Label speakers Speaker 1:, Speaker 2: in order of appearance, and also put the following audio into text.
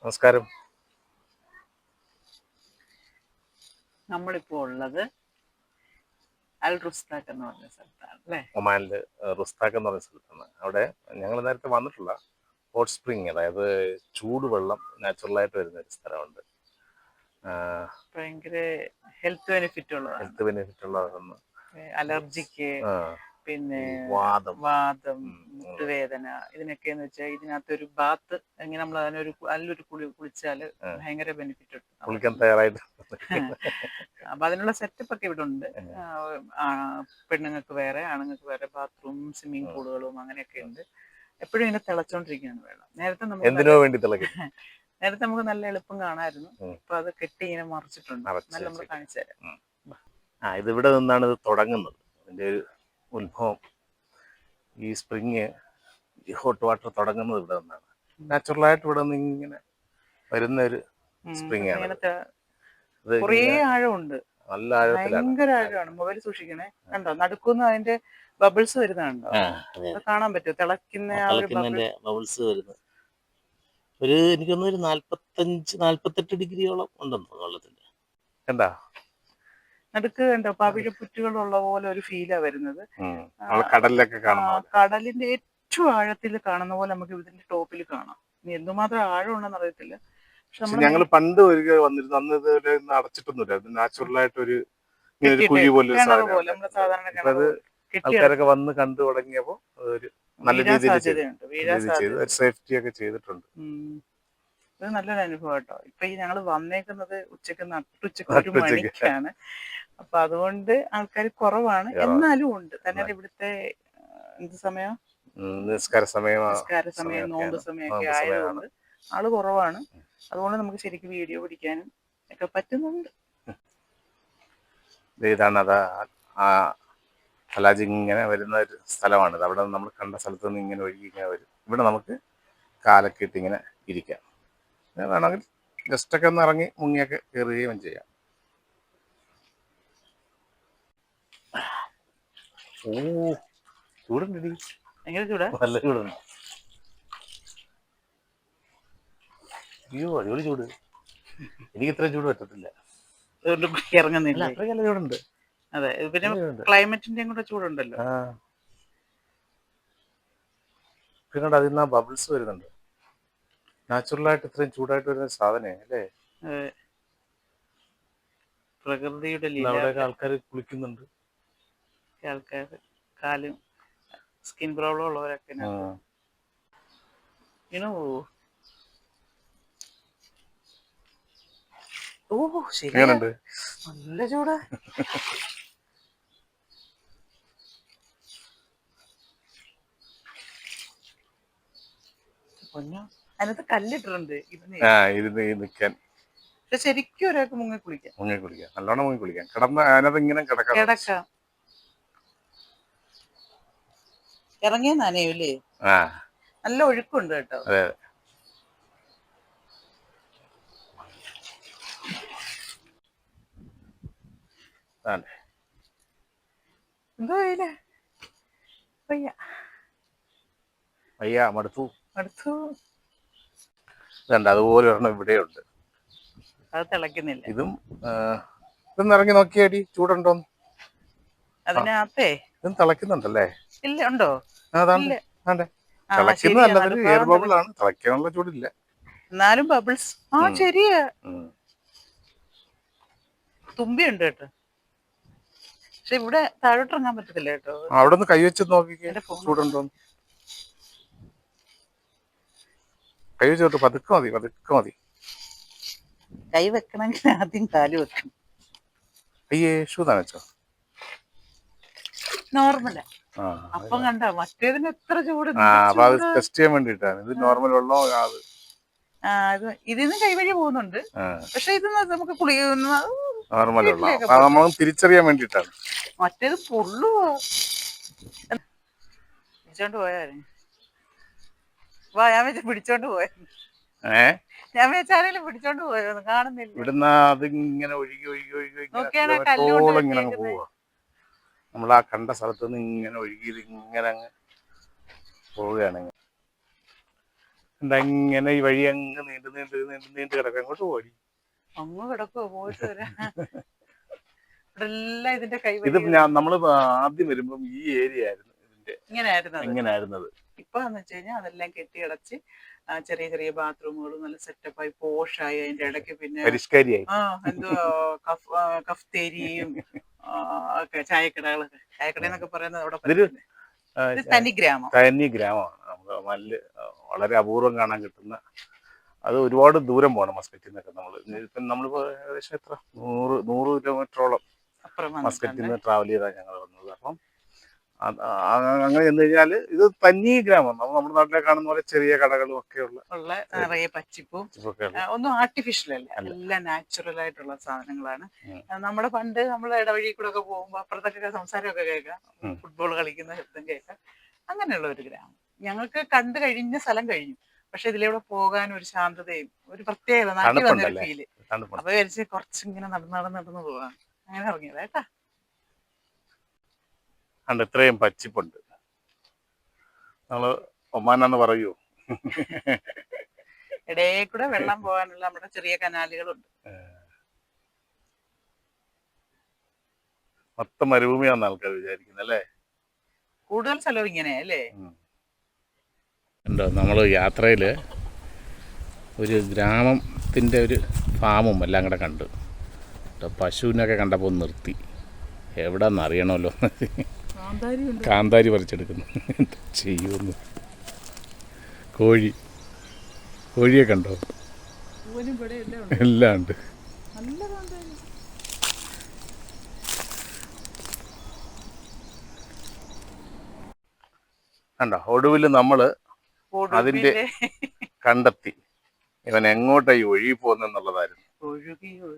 Speaker 1: നമസ്കാരം.
Speaker 2: നമ്മളിപ്പോ ഉള്ളത് അൽ റുസ്താഖ് എന്ന് പറഞ്ഞ സ്ഥലത്താണ് അല്ലേ?
Speaker 1: ഒമാനില് റുസ്താഖ് എന്ന് പറയുന്ന സ്ഥലത്താണ്. അവിടെ ഞങ്ങൾ നേരത്തെ വന്നിട്ടുള്ള ഹോട്ട് സ്പ്രിങ്, അതായത് ചൂടുവെള്ളം നാച്ചുറലായിട്ട് വരുന്ന ഒരു സ്ഥലമുണ്ട്.
Speaker 2: ഭയങ്കര ഹെൽത്ത് ബെനിഫിറ്റ്
Speaker 1: ഉള്ളതാണ്.
Speaker 2: അലർജിക്ക്, പിന്നെ
Speaker 1: വാദം,
Speaker 2: മുട്ടുവേദന, ഇതിനൊക്കെ എന്ന് വെച്ചാൽ ഇതിനകത്തൊരു ബാത്ത് എങ്ങനെ നമ്മൾ അതിനൊരു നല്ലൊരു കുളിച്ചാല് ഭയങ്കര ബെനിഫിറ്റ് ഉണ്ട്.
Speaker 1: കുളിക്കാൻ തയ്യാറായിട്ട്
Speaker 2: അപ്പൊ അതിനുള്ള സെറ്റപ്പ് ഒക്കെ ഇവിടെ ഉണ്ട്. പെണ്ണുങ്ങൾക്ക് വേറെ, ആണുങ്ങൾക്ക് വേറെ ബാത്റൂം, സ്വിമ്മിംഗ് പൂളുകളും അങ്ങനെയൊക്കെ ഉണ്ട്. എപ്പോഴും ഇങ്ങനെ തിളച്ചോണ്ടിരിക്കുകയാണ് വെള്ളം. നേരത്തെ നമുക്ക് നല്ല എളുപ്പം കാണാമായിരുന്നു. ഇപ്പൊ അത് കെട്ടി ഇങ്ങനെ മറിച്ചിട്ടുണ്ട്. നല്ല നമ്മൾ കാണിച്ചു തരാം.
Speaker 1: ഇതിവിടെ നിന്നാണ് ഇത് തുടങ്ങുന്നത്. അതിന്റെ ഒരു ഉത്ഭവം, ഈ സ്പ്രിങ്, ഈ ഹോട്ട് വാട്ടർ തുടങ്ങുന്നത് ഇവിടെ നിന്നാണ്. നാച്ചുറലായിട്ട് ഇവിടെ നിന്ന് ഇങ്ങനെ വരുന്ന ഒരു സ്പ്രിങ് ആണ്.
Speaker 2: കുറേ ആഴമുണ്ട്,
Speaker 1: നല്ല ആഴത്തിലാണ്,
Speaker 2: ഭയങ്കര ആഴമാണ്. മൊബൈൽ സൂക്ഷിക്കണേ. കണ്ടോ നടുക്കുന്ന അതിന്റെ ബബിൾസ് വരുന്നുണ്ടോ? കാണാൻ പറ്റുമോ? തിളക്കുന്ന
Speaker 1: ബബിൾസ് വരുന്നത് ഒരു എനിക്കൊന്നും ഒരു 45-48 ഡിഗ്രിയോളം ഉണ്ടെന്ന് വെള്ളത്തിന്റെ. കണ്ടാ
Speaker 2: നടുക്ക് കണ്ടോ പവിഴപ്പുറ്റുകളുള്ള പോലെ ഒരു ഫീലാ വരുന്നത്.
Speaker 1: കടലിലൊക്കെ
Speaker 2: കടലിന്റെ ഏറ്റവും ആഴത്തിൽ കാണുന്ന പോലെ നമുക്ക് ഇതിന്റെ ടോപ്പിൽ കാണാം. ഇനി എന്തുമാത്രം ആഴമുണ്ടെന്ന് അറിയത്തില്ല.
Speaker 1: പക്ഷെ ഞങ്ങൾ പണ്ട് ഒരിക്കൽ വന്നിരുന്നു. അന്ന് ഇതുവരെ അടച്ചിട്ടൊന്നുമില്ല. നാച്ചുറലായിട്ട് ഒരു കുഴി പോലെ ആൾക്കാരൊക്കെ വന്ന് കണ്ടു തുടങ്ങിയപ്പോ ഒരു നല്ല രീതിയിൽ സേഫ്റ്റി ഒക്കെ ചെയ്തിട്ടുണ്ട്.
Speaker 2: ഇത് നല്ലൊരു അനുഭവം കേട്ടോ. ഇപ്പൊ ഈ ഞങ്ങൾ വന്നേക്കുന്നത് നട്ടുച്ചക്ക് 1 മണിക്കാണ്. അപ്പൊ അതുകൊണ്ട് ആൾക്കാർ കുറവാണ്, എന്നാലും ഉണ്ട്. തന്നെ ഇവിടുത്തെ എന്ത് സമയം,
Speaker 1: നിസ്കാര സമയം,
Speaker 2: നോമ്പ് സമയമൊക്കെ ആയതുകൊണ്ട് ആള് കുറവാണ്. അതുകൊണ്ട് നമുക്ക് ശരിക്കും വീഡിയോ പിടിക്കാനും ഒക്കെ പറ്റുന്നുണ്ട്.
Speaker 1: ഇതാണ് ഹലാജ് ഇങ്ങനെ വരുന്ന ഒരു സ്ഥലമാണിത്. അവിടെ നമ്മൾ കണ്ട സ്ഥലത്ത് നിന്ന് ഇങ്ങനെ ഒഴുകി ഇങ്ങനെ വരും. ഇവിടെ നമുക്ക് കാലൊക്കെ ഇട്ട് ഇങ്ങനെ ഇരിക്കാം. വേണമെങ്കിൽ ജസ്റ്റൊക്കെ ഒന്ന് ഇറങ്ങി മുങ്ങിയൊക്കെ കയറുകയും ചെയ്യാം. ചൂടുണ്ട്,
Speaker 2: എങ്ങനെ ചൂടാ?
Speaker 1: നല്ല ചൂടുണ്ട്. അയ്യോ, അടിപൊളി ചൂട്. എനിക്ക് ഇത്രയും ചൂട് പറ്റത്തില്ല.
Speaker 2: ഇറങ്ങുന്നില്ല,
Speaker 1: അത്രയ്ക്ക് നല്ല ചൂടുണ്ട്.
Speaker 2: അതെ, പിന്നെ ക്ലൈമറ്റിന്റെയും കൂടെ ചൂടുണ്ടല്ലോ.
Speaker 1: പിന്നെ അതിൽ നിന്ന് ബബിൾസ് വരുന്നുണ്ട്. നാച്ചുറലായിട്ട് ഇത്രയും ചൂടായിട്ട് വരുന്ന സാധനേ അല്ലേ?
Speaker 2: പ്രകൃതിയുടെ
Speaker 1: അവിടെയൊക്കെ ആൾക്കാർ കുളിക്കുന്നുണ്ട്.
Speaker 2: ആൾക്കാർ കാലും സ്കിൻ പ്രോബ്ലം ഉള്ളവരൊക്കെ
Speaker 1: ശരിയാണ്,
Speaker 2: നല്ല ചൂടാ. അതിനകത്ത് കല്ലിട്ടിട്ടുണ്ട്
Speaker 1: ഇരുന്ന് നിൽക്കാൻ.
Speaker 2: ശരിക്കും ഒരാൾക്ക് മുങ്ങി കുളിക്കാം,
Speaker 1: നല്ലോണം മുങ്ങി കുളിക്കാം. കിടന്ന് അതിനകത്ത് ഇങ്ങനെ കിടക്കാം.
Speaker 2: ഇറങ്ങിയ നനയൂല്ലേ? നല്ല ഒഴുക്കുണ്ട് കേട്ടോ.
Speaker 1: അതെ,
Speaker 2: എന്തോ
Speaker 1: മടുത്തു.
Speaker 2: അതുപോലെ
Speaker 1: ഒരെണ്ണം ഇവിടെയുണ്ട്.
Speaker 2: അത് തിളക്കുന്നില്ല.
Speaker 1: ഇതൊന്ന് ഇറങ്ങി നോക്കിയാടി, ചൂടുണ്ടോന്ന്.
Speaker 2: അതിനകത്തേ
Speaker 1: ഇതും തിളക്കുന്നുണ്ടല്ലേ?
Speaker 2: ഇല്ല, ഉണ്ടോ?
Speaker 1: തിളക്കുന്നതല്ല, എയർ ബബിൾ ആണ്. തിളക്കാനുള്ള ചൂടില്ല,
Speaker 2: എന്നാലും ബബിൾസ്. ശരിയാ, തുമ്പിയുണ്ട് കേട്ടോ. പക്ഷെ ഇവിടെ താഴോട്ട് ഇറങ്ങാൻ പറ്റത്തില്ല കേട്ടോ.
Speaker 1: അവിടെ ഒന്ന് കൈവച്ച് നോക്കിക്കേ, ചൂടുണ്ടോന്ന്. കൈ വെച്ചോട്ട്, പതുക്കെ മതി.
Speaker 2: കൈ വെക്കണമെങ്കിൽ ആദ്യം കാല് വെക്കണം.
Speaker 1: അയ്യേ, ഷൂ നനച്ചോ?
Speaker 2: നോർമലാ. അപ്പം കണ്ട മറ്റേതിന് എത്ര ചൂട്.
Speaker 1: ടെസ്റ്റ് ചെയ്യാൻ വേണ്ടിട്ടാണ്. ഇത് നോർമൽ വെള്ളമോ?
Speaker 2: ഇതിന്ന് കൈവഴി പോകുന്നുണ്ട്. പക്ഷെ ഇത് നമുക്ക്
Speaker 1: നോർമൽ വെള്ളം നമ്മൾ തിരിച്ചറിയാൻ വേണ്ടിട്ടാണ്.
Speaker 2: മറ്റേത് പൊള്ളുവാ. പിടിച്ചോണ്ട് പോയായിരുന്നു. ഞാൻ വെച്ച് പിടിച്ചോണ്ട് പോയായിരുന്നു. ഞാൻ വെച്ചാരെങ്കിലും പിടിച്ചോണ്ട് പോയത് കാണുന്നില്ല.
Speaker 1: ഇവിടുന്ന് അതിങ്ങനെ ഒഴുകി ഇങ്ങനെ പോവാ. നമ്മൾ ആ കണ്ട സ്ഥലത്ത് നിന്ന് ഇങ്ങനെ ഒഴുകി ഇങ്ങനെ അങ്ങ് പോവുകയാണെങ്കിൽ എന്താ ഇങ്ങനെ ഈ വഴി അങ്ങ് നീണ്ടു നീണ്ടു നീണ്ടു നീണ്ടു കിടക്കാം. അങ്ങോട്ട് പോയി
Speaker 2: അങ്ങ് കിടക്കുവോ പോയിട്ട് വരാം. ഇവിടെ എല്ലാം ഇതിന്റെ കൈ
Speaker 1: ഇത് നമ്മള് ആദ്യം വരുമ്പം ഈ ഏരിയ ആയിരുന്നു ഇതിന്റെ ഇങ്ങനെയായിരുന്നത്.
Speaker 2: ഇപ്പൊ എന്ന് വെച്ച് കഴിഞ്ഞാൽ അതെല്ലാം കെട്ടിയടച്ച് ചെറിയ ചെറിയ ബാത്റൂമുകളും നല്ല സെറ്റപ്പായി പോഷായി. അതിന്റെ ഇടയ്ക്ക് പിന്നെ
Speaker 1: പരിഷ്കാരിയായി.
Speaker 2: എന്തുവാ കഫ്തേരിയും ഒക്കെ ചായക്കടകളൊക്കെ. ചായക്കട എന്നൊക്കെ പറയുന്നത് അവിടെ തനി ഗ്രാമമാണ്.
Speaker 1: നമുക്ക് നല്ല വളരെ അപൂർവം കാണാൻ കിട്ടുന്ന. അത് ഒരുപാട് ദൂരം പോകണം മസ്കറ്റിൽ നിന്നൊക്കെ. നമ്മളിപ്പോ ഏകദേശം എത്ര 100 കിലോമീറ്ററോളം മസ്കറ്റിൽ നിന്ന് ട്രാവൽ ചെയ്താണ് ഞങ്ങൾ വന്നത്. അപ്പം അങ്ങനെ ചെന്ന് കഴിഞ്ഞാല് ഇത് തനി ഗ്രാമം. നമ്മുടെ നാട്ടിലെ കാണുന്ന പോലെ ചെറിയ കടകളും ഒക്കെ ഉള്ള
Speaker 2: നിറയെ പച്ചിപ്പും ഒന്നും ആർട്ടിഫിഷ്യൽ അല്ല, എല്ലാം നാച്ചുറൽ ആയിട്ടുള്ള സാധനങ്ങളാണ്. നമ്മുടെ പണ്ട് നമ്മളെ ഇടവഴി കൂടെ ഒക്കെ പോകുമ്പോ അപ്പുറത്തൊക്കെ സംസാരമൊക്കെ കേൾക്കാം, ഫുട്ബോൾ കളിക്കുന്ന ശബ്ദം കേൾക്കാം. അങ്ങനെയുള്ള ഒരു ഗ്രാമം. ഞങ്ങൾക്ക് കണ്ടു കഴിഞ്ഞ സ്ഥലം കഴിഞ്ഞു, പക്ഷെ ഇതിലൂടെ പോകാൻ ഒരു ശാന്തതയും ഒരു പ്രത്യേകത, നാട്ടിൽ വന്നൊരു ഫീല്. അപ്പൊ വിചാരിച്ച് കുറച്ചിങ്ങനെ നടന്നു പോവാം. അങ്ങനെ ഇറങ്ങിയത് കേട്ടാ.
Speaker 1: ഇത്രയും പച്ചിപ്പുണ്ട്. നമ്മള് ഒമാനാന്ന് പറയൂ.
Speaker 2: ഇടയിൽ കൂടെ വെള്ളം പോകാനുള്ള നമ്മുടെ ചെറിയ കനാലുകളുണ്ട്.
Speaker 1: മൊത്തം മരുഭൂമിയാണെന്ന് ആൾക്കാർ വിചാരിക്കുന്നത് അല്ലേ?
Speaker 2: കൂടുതൽ സ്ഥലവും ഇങ്ങനെയാ അല്ലേ?
Speaker 1: ഉണ്ടോ നമ്മൾ യാത്രയില് ഒരു ഗ്രാമത്തിന്റെ ഒരു ഫാമും എല്ലാം കൂടെ കണ്ടു. പശുവിനൊക്കെ കണ്ടപ്പോൾ നിർത്തി. എവിടെന്ന് അറിയണമല്ലോ. കാന്താരി പറിച്ചെടുക്കുന്നു. എന്താ ചെയ്യുമെന്ന്. കോഴിയെ കണ്ടോ? എല്ലാം ഉണ്ട്. കണ്ടോ, ഒടുവിൽ നമ്മള് അതിന്റെ കണ്ടെത്തി ഇവൻ എങ്ങോട്ടായി ഒഴുകി പോകുന്നെന്നുള്ളതായിരുന്നു.